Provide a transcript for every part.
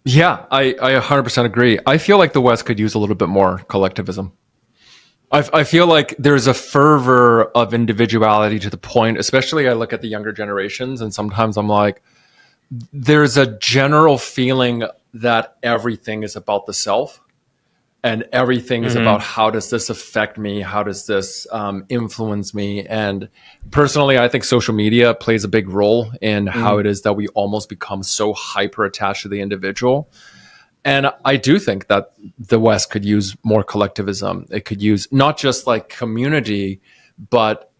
Yeah, I 100% agree. I feel like the West could use a little bit more collectivism. I feel like there's a fervor of individuality to the point, especially I look at the younger generations, and sometimes I'm like, there's a general feeling that everything is about the self and everything is about how does this affect me? How does this influence me? And personally, I think social media plays a big role in how it is that we almost become so hyper attached to the individual. And I do think that the West could use more collectivism. It could use not just like community, but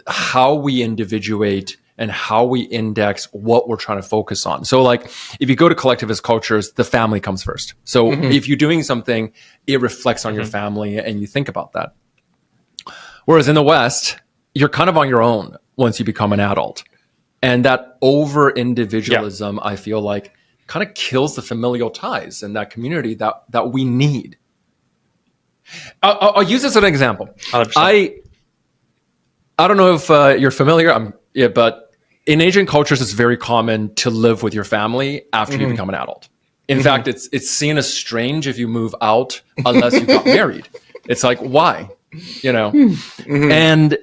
how we individuate and how we index what we're trying to focus on. So like if you go to collectivist cultures, the family comes first. So if you're doing something, it reflects on your family and you think about that. Whereas in the West, you're kind of on your own once you become an adult. And that over individualism, I feel like kind of kills the familial ties in that community that we need. I'll use this as an example. 100%. I don't know if you're familiar, but in Asian cultures, it's very common to live with your family after you become an adult. In fact, it's seen as strange if you move out unless you got married. It's like, why? You know? And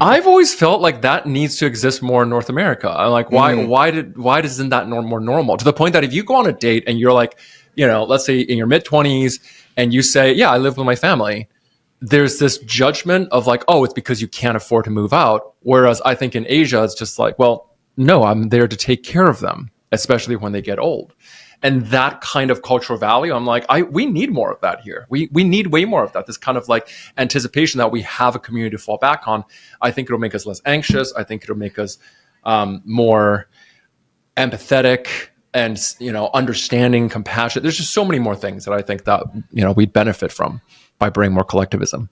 I've always felt like that needs to exist more in North America. I'm like, why isn't that more normal? To the point that if you go on a date and you're like, you know, let's say in your mid-20s and you say, yeah, I live with my family, there's this judgment of like, oh, it's because you can't afford to move out. Whereas I think in Asia, it's just like, well, no, I'm there to take care of them, especially when they get old. And that kind of cultural value, I'm like, we need more of that here. We need way more of that. This kind of like anticipation that we have a community to fall back on. I think it'll make us less anxious. I think it'll make us more empathetic and, you know, understanding, compassionate. There's just so many more things that I think that, you know, we'd benefit from by bringing more collectivism.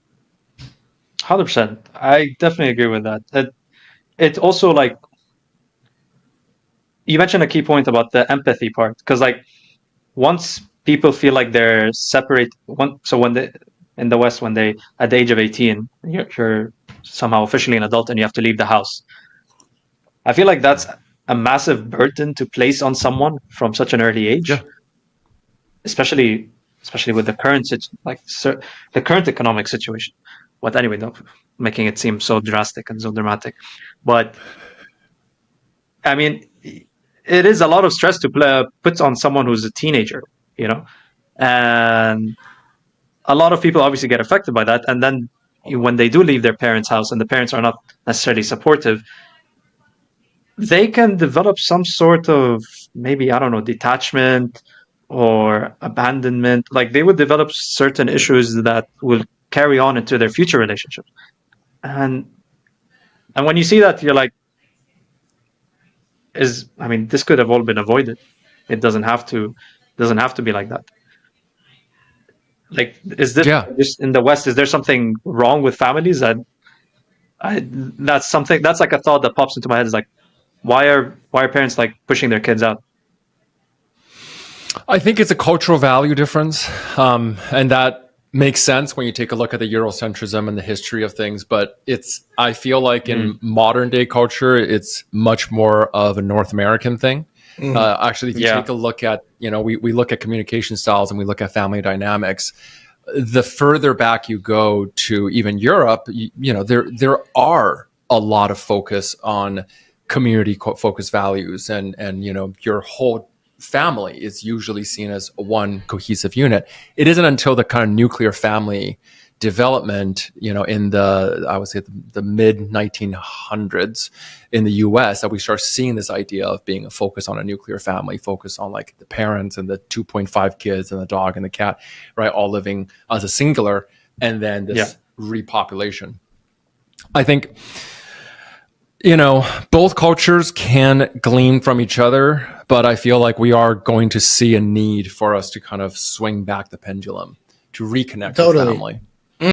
100%. I definitely agree with that. It's also like, you mentioned a key point about the empathy part, because like once people feel like they're separate, so when they in the West, when they at the age of 18, you're somehow officially an adult and you have to leave the house. I feel like that's a massive burden to place on someone from such an early age, especially with the current the current economic situation. But anyway, though, making it seem so drastic and so dramatic, but I mean, it is a lot of stress to put on someone who's a teenager, you know, and a lot of people obviously get affected by that. And then when they do leave their parents' house and the parents are not necessarily supportive, they can develop some sort of, maybe, I don't know, detachment or abandonment. Like they would develop certain issues that will carry on into their future relationships. And when you see that, you're like, this could have all been avoided. It doesn't have to be like that. Like, is this just in the West? Is there something wrong with families? That's like a thought that pops into my head. Is like, why are parents like pushing their kids out? I think it's a cultural value difference, and that makes sense when you take a look at the Eurocentrism and the history of things. But I feel like in modern day culture, it's much more of a North American thing. Actually, if you take a look at, you know, we look at communication styles and we look at family dynamics. The further back you go to even Europe, you know, there are a lot of focus on community focused values, and you know, your whole family is usually seen as one cohesive unit. It isn't until the kind of nuclear family development, you know, in I would say the mid 1900s in the US, that we start seeing this idea of being a focus on a nuclear family, focus on like the parents and the 2.5 kids and the dog and the cat, right, all living as a singular, and then this repopulation. I think, you know, both cultures can glean from each other, but I feel like we are going to see a need for us to kind of swing back the pendulum to reconnect with family.